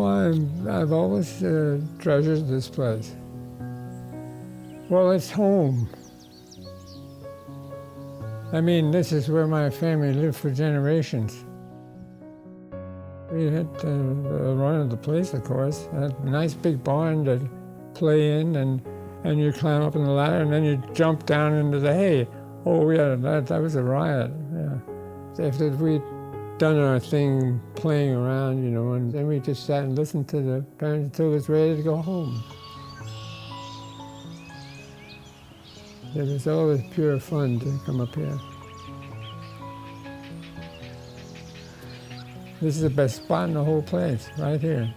Oh, I've always treasured this place. Well, it's home. I mean, this is where my family lived for generations. We had the run of the place, of course. A nice big barn to play in, and you climb up on the ladder, and then you jump down into the hay. Oh, yeah, that was a riot, yeah. If we'd done our thing playing around, you know, and then we just sat and listened to the parents until it was ready to go home. It was always pure fun to come up here. This is the best spot in the whole place, right here.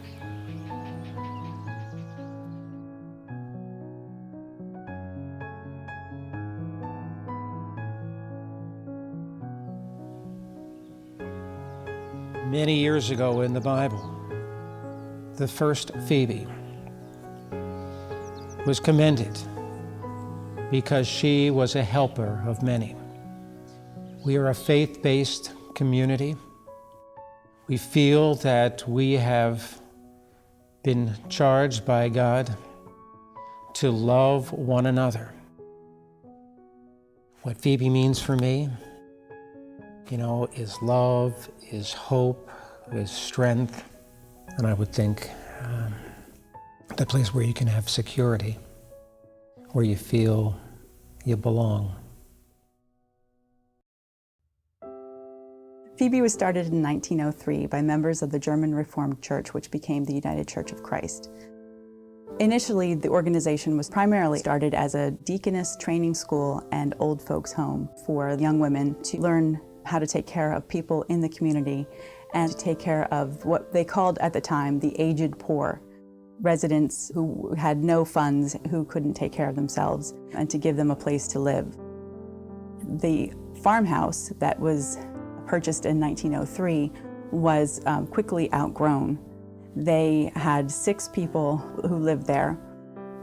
Many years ago in the Bible, the first Phoebe was commended because she was a helper of many. We are a faith-based community. We feel that we have been charged by God to love one another. What Phoebe means for me, you know, is love, is hope, is strength, and I would think the place where you can have security, where you feel you belong. Phoebe was started in 1903 by members of the German Reformed Church, which became the United Church of Christ. Initially, the organization was primarily started as a deaconess training school and old folks' home for young women to learn how to take care of people in the community and to take care of what they called at the time the aged poor, residents who had no funds, who couldn't take care of themselves, and to give them a place to live. The farmhouse that was purchased in 1903 was quickly outgrown. They had 6 people who lived there,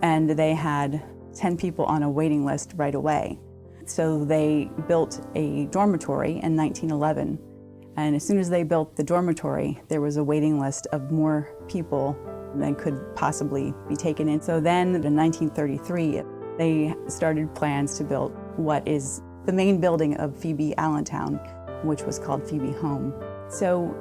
and they had 10 people on a waiting list right away. So they built a dormitory in 1911, and as soon as they built the dormitory, there was a waiting list of more people than could possibly be taken in. So then in 1933, they started plans to build what is the main building of Phoebe Allentown, which was called Phoebe Home. So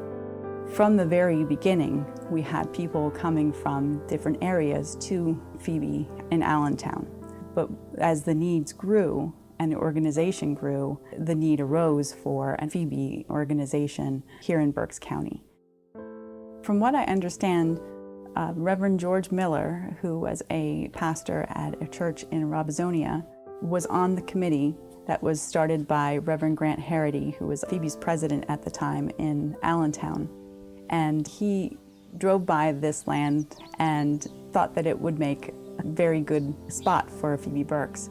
from the very beginning, we had people coming from different areas to Phoebe in Allentown. But as the needs grew and the organization grew, the need arose for a Phoebe organization here in Berks County. From what I understand, Reverend George Miller, who was a pastor at a church in Robesonia, was on the committee that was started by Reverend Grant Harity, who was Phoebe's president at the time in Allentown. And he drove by this land and thought that it would make a very good spot for Phoebe Berks.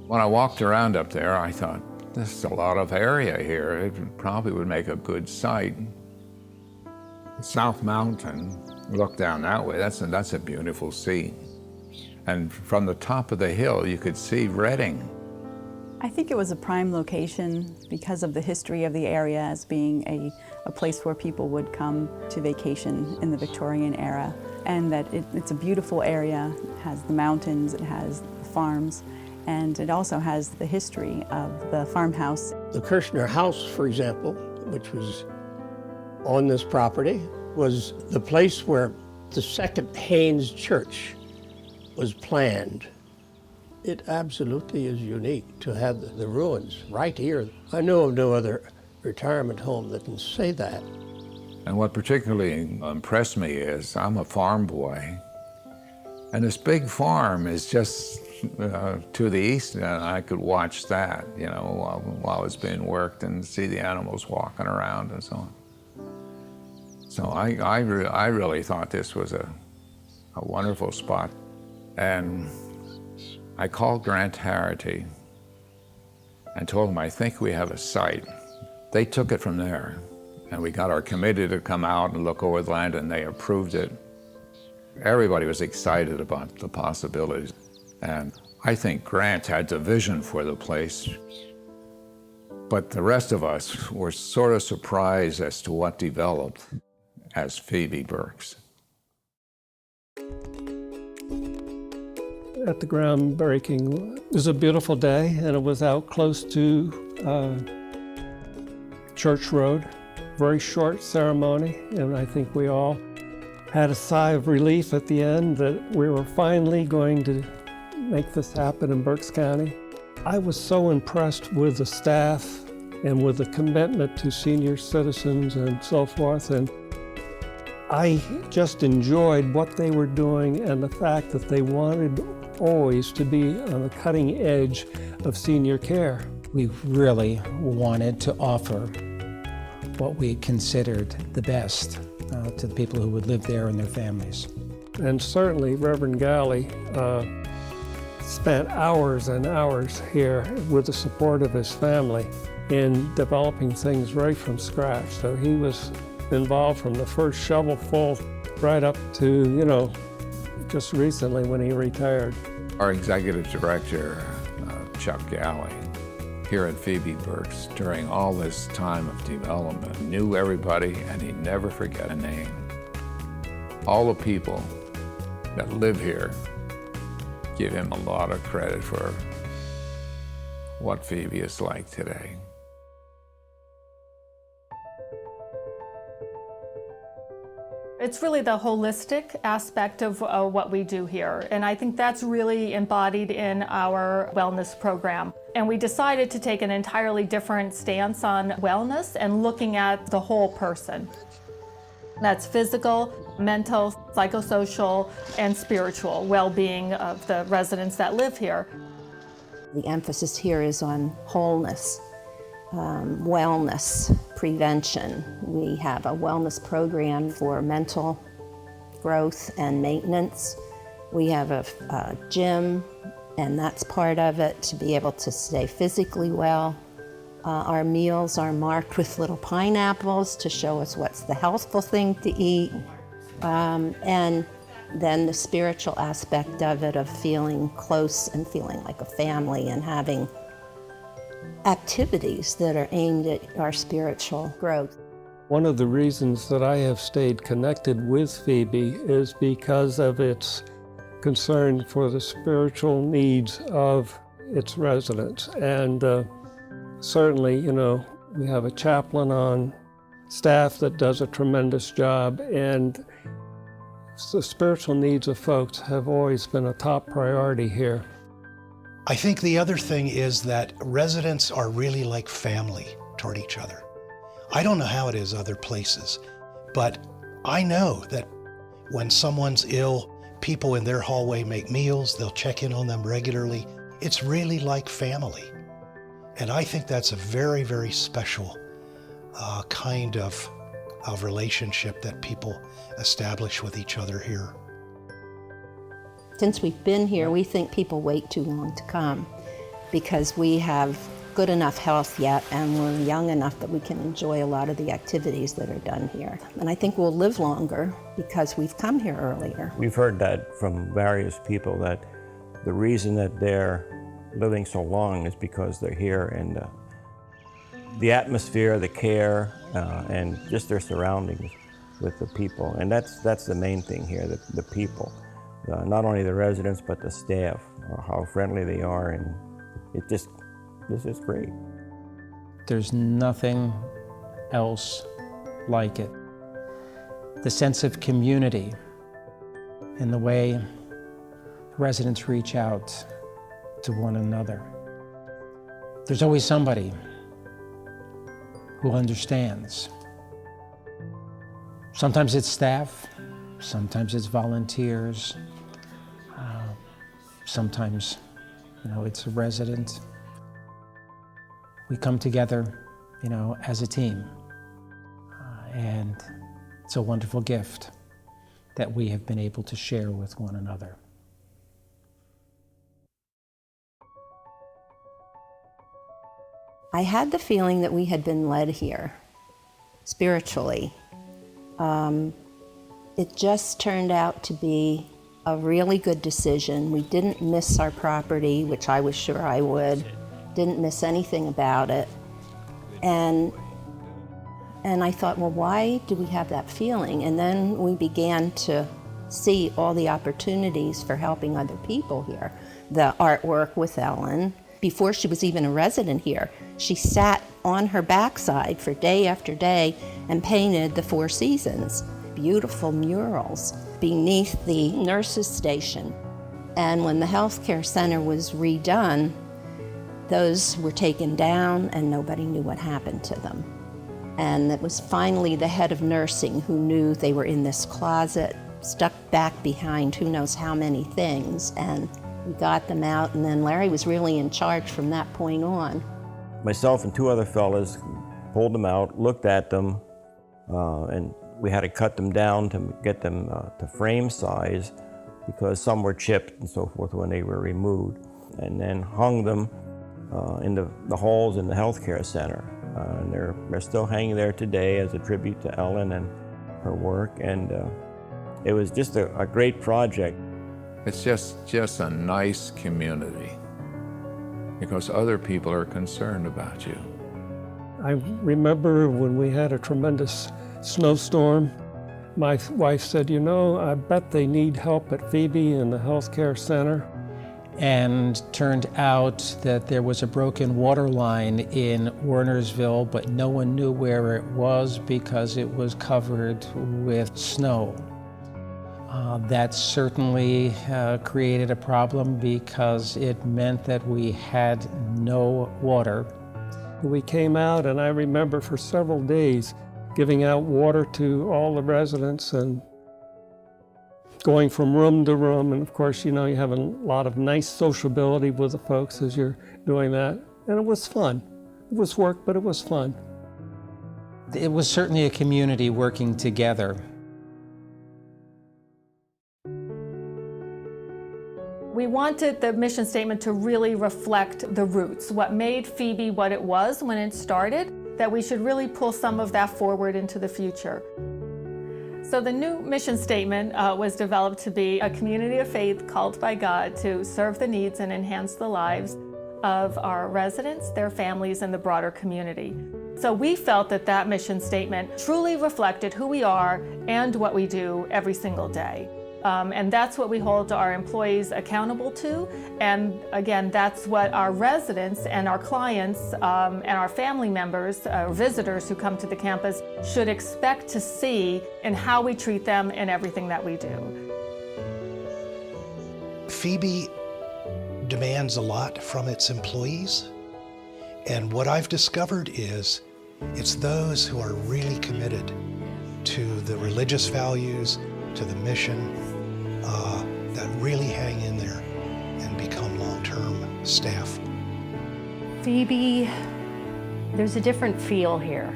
When I walked around up there, I thought, this is a lot of area here. It probably would make a good site. South Mountain, look down that way, that's a beautiful scene. And from the top of the hill, you could see Reading. I think it was a prime location because of the history of the area as being a place where people would come to vacation in the Victorian era, and that it's a beautiful area. It has the mountains, it has the farms, and it also has the history of the farmhouse. The Kirshner House, for example, which was on this property, was the place where the Second Haynes Church was planned. It absolutely is unique to have the ruins right here. I know of no other retirement home that can say that. And what particularly impressed me is I'm a farm boy, and this big farm is just to the east, and I could watch that, you know, while it's being worked and see the animals walking around and so on. So I really thought this was a wonderful spot. And I called Grant Harity and told him, I think we have a site. They took it from there, and we got our committee to come out and look over the land, and they approved it. Everybody was excited about the possibilities. And I think Grant had the vision for the place, but the rest of us were sort of surprised as to what developed as Phoebe Berks. At the groundbreaking, it was a beautiful day, and it was out close to Church Road. Very short ceremony, and I think we all had a sigh of relief at the end that we were finally going to make this happen in Berks County. I was so impressed with the staff and with the commitment to senior citizens and so forth, and I just enjoyed what they were doing and the fact that they wanted always to be on the cutting edge of senior care. We really wanted to offer what we considered the best to the people who would live there and their families. And certainly Reverend Galley spent hours and hours here with the support of his family in developing things right from scratch. So he was involved from the first shovelful right up to, just recently when he retired. Our executive director, Chuck Galley, here at Phoebe Berks during all this time of development, knew everybody and he'd never forget a name. All the people that live here give him a lot of credit for what Phoebe is like today. It's really the holistic aspect of what we do here, and I think that's really embodied in our wellness program. And we decided to take an entirely different stance on wellness and looking at the whole person. That's physical, mental, psychosocial, and spiritual well-being of the residents that live here. The emphasis here is on wholeness, wellness, prevention. We have a wellness program for mental growth and maintenance. We have a gym, and that's part of it, to be able to stay physically well. Our meals are marked with little pineapples to show us what's the healthful thing to eat. And then the spiritual aspect of it, of feeling close and feeling like a family and having activities that are aimed at our spiritual growth. One of the reasons that I have stayed connected with Phoebe is because of its concern for the spiritual needs of its residents. And certainly, we have a chaplain on staff that does a tremendous job, and the spiritual needs of folks have always been a top priority here. I think the other thing is that residents are really like family toward each other. I don't know how it is other places, but I know that when someone's ill, people in their hallway make meals, they'll check in on them regularly. It's really like family. And I think that's a very, very special kind of relationship that people establish with each other here. Since we've been here, we think people wait too long to come because we have good enough health yet and we're young enough that we can enjoy a lot of the activities that are done here. And I think we'll live longer because we've come here earlier. We've heard that from various people, that the reason that they're living so long is because they're here, and the atmosphere, the care, and just their surroundings with the people. And that's the main thing here, the people. Not only the residents, but the staff, how friendly they are, and this is great. There's nothing else like it. The sense of community and the way residents reach out to one another. There's always somebody who understands. Sometimes it's staff, sometimes it's volunteers, sometimes, it's a resident. We come together, as a team, and it's a wonderful gift that we have been able to share with one another. I had the feeling that we had been led here spiritually. It just turned out to be a really good decision. We didn't miss our property, which I was sure I would. Didn't miss anything about it. And I thought, well, why do we have that feeling? And then we began to see all the opportunities for helping other people here. The artwork with Ellen, before she was even a resident here, she sat on her backside for day after day and painted the Four Seasons. Beautiful murals beneath the nurses' station. And when the healthcare center was redone, those were taken down and nobody knew what happened to them. And it was finally the head of nursing who knew they were in this closet, stuck back behind who knows how many things, and we got them out, and then Larry was really in charge from that point on. Myself and two other fellas pulled them out, looked at them, and we had to cut them down to get them to frame size because some were chipped and so forth when they were removed, and then hung them in the halls in the healthcare center. And they're still hanging there today as a tribute to Ellen and her work, and it was just a great project. It's just a nice community because other people are concerned about you. I remember when we had a tremendous snowstorm, my wife said, you know, I bet they need help at Phoebe in the healthcare center. And turned out that there was a broken water line in Wernersville, but no one knew where it was because it was covered with snow. That certainly created a problem because it meant that we had no water. We came out, and I remember for several days giving out water to all the residents and going from room to room. And of course, you know, you have a lot of nice sociability with the folks as you're doing that. And it was fun. It was work, but it was fun. It was certainly a community working together. We wanted the mission statement to really reflect the roots, what made Phoebe what it was when it started, that we should really pull some of that forward into the future. So the new mission statement was developed to be a community of faith called by God to serve the needs and enhance the lives of our residents, their families, and the broader community. So we felt that that mission statement truly reflected who we are and what we do every single day. And that's what we hold our employees accountable to. And again, that's what our residents and our clients and our family members, visitors who come to the campus should expect to see in how we treat them in everything that we do. Phoebe demands a lot from its employees. And what I've discovered is it's those who are really committed to the religious values, to the mission, that really hang in there and become long-term staff. Phoebe, there's a different feel here.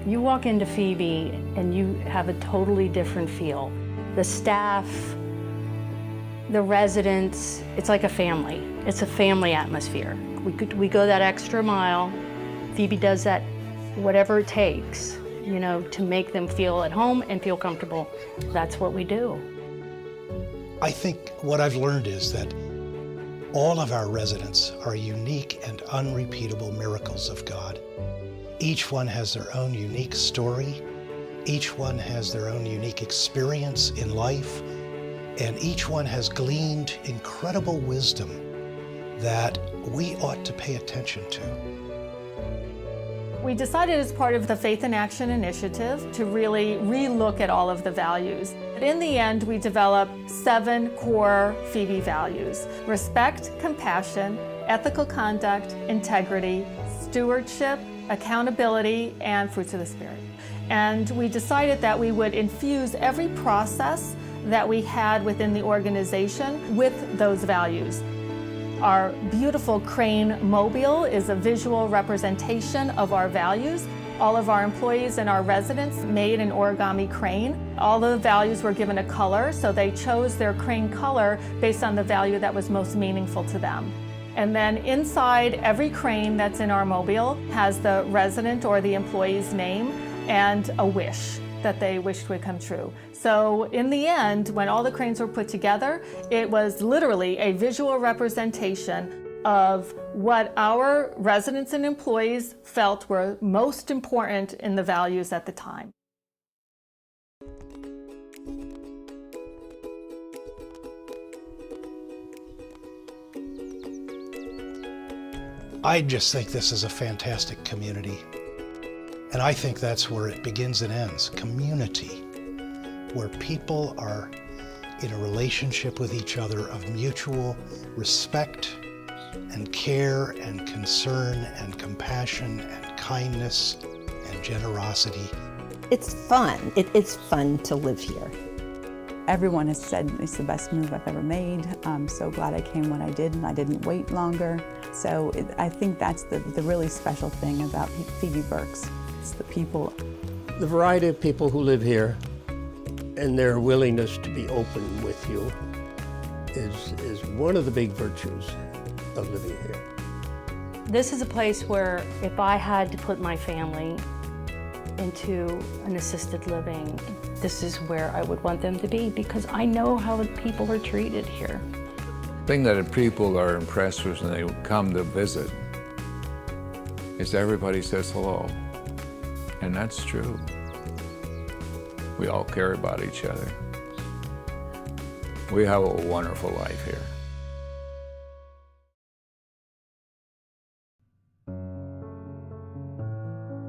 You walk into Phoebe and you have a totally different feel. The staff, the residents, it's like a family. It's a family atmosphere. We go that extra mile. Phoebe does that, whatever it takes, you know, to make them feel at home and feel comfortable. That's what we do. I think what I've learned is that all of our residents are unique and unrepeatable miracles of God. Each one has their own unique story. Each one has their own unique experience in life. And each one has gleaned incredible wisdom that we ought to pay attention to. We decided as part of the Faith in Action initiative to really relook at all of the values. In the end, we developed 7 core Phoebe values: respect, compassion, ethical conduct, integrity, stewardship, accountability, and fruits of the Spirit. And we decided that we would infuse every process that we had within the organization with those values. Our beautiful crane mobile is a visual representation of our values. All of our employees and our residents made an origami crane. All the values were given a color, so they chose their crane color based on the value that was most meaningful to them. And then inside every crane that's in our mobile has the resident or the employee's name and a wish that they wished would come true. So in the end, when all the cranes were put together, it was literally a visual representation of what our residents and employees felt were most important in the values at the time. I just think this is a fantastic community. And I think that's where it begins and ends, community, where people are in a relationship with each other of mutual respect and care and concern and compassion and kindness and generosity. It's fun. It's fun to live here. Everyone has said it's the best move I've ever made. I'm so glad I came when I did and I didn't wait longer. So I think that's the really special thing about Phoebe Berks. It's the people. The variety of people who live here and their willingness to be open with you is one of the big virtues of living here. This is a place where if I had to put my family into an assisted living, this is where I would want them to be, because I know how people are treated here. The thing that people are impressed with when they come to visit is everybody says hello. And that's true. We all care about each other. We have a wonderful life here.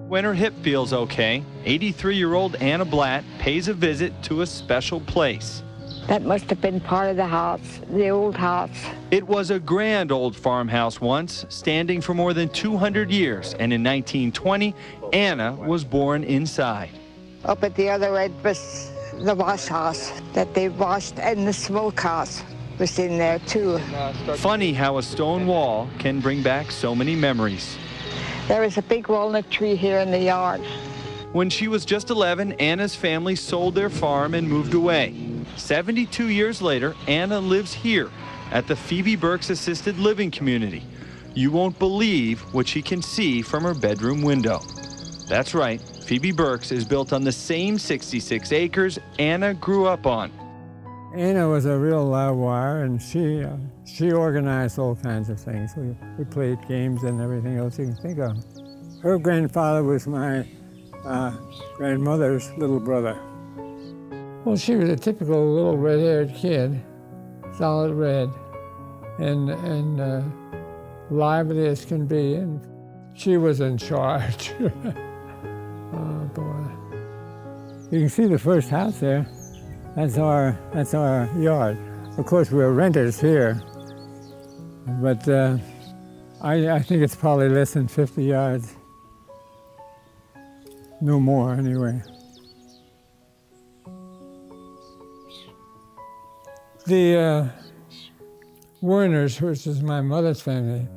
When her hip feels okay, 83-year-old Anna Blatt pays a visit to a special place. That must have been part of the house, the old house. It was a grand old farmhouse once, standing for more than 200 years, and in 1920, Anna was born inside. Up at the other end was the wash house that they washed, and the smokehouse was in there too. Funny how a stone wall can bring back so many memories. There was a big walnut tree here in the yard. When she was just 11, Anna's family sold their farm and moved away. 72 years later, Anna lives here at the Phoebe Berks Assisted Living Community. You won't believe what she can see from her bedroom window. That's right, Phoebe Berks is built on the same 66 acres Anna grew up on. Anna was a real loud wire, and she organized all kinds of things. We played games and everything else you can think of. Her grandfather was my grandmother's little brother. Well, she was a typical little red-haired kid, solid red, and lively as can be, and she was in charge. Oh, boy. You can see the first house there. That's our yard. Of course, we're renters here, but I think it's probably less than 50 yards. No more, anyway. The Werners, which is my mother's family,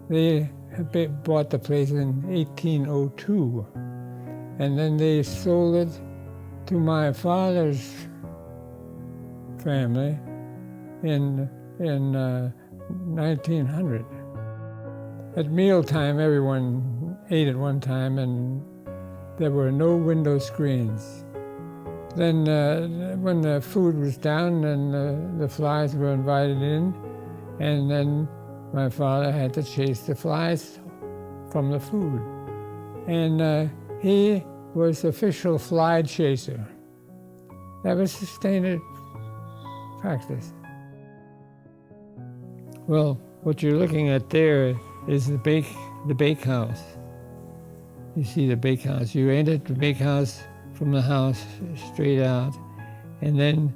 they bought the place in 1802, and then they sold it to my father's family in 1900. At mealtime, everyone ate at one time, and there were no window screens. Then when the food was down, and the flies were invited in, and then my father had to chase the flies from the food. And he was official fly chaser. That was the standard practice. Well, what you're looking at there is the bakehouse. You see the bakehouse. You entered the bakehouse from the house straight out, and then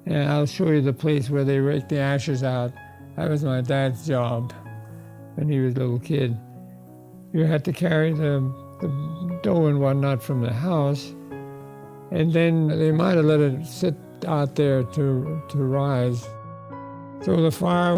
I'll show you the place where they rake the ashes out. That was my dad's job when he was a little kid. You had to carry the dough and whatnot from the house, and then they might have let it sit out there to rise. So the fire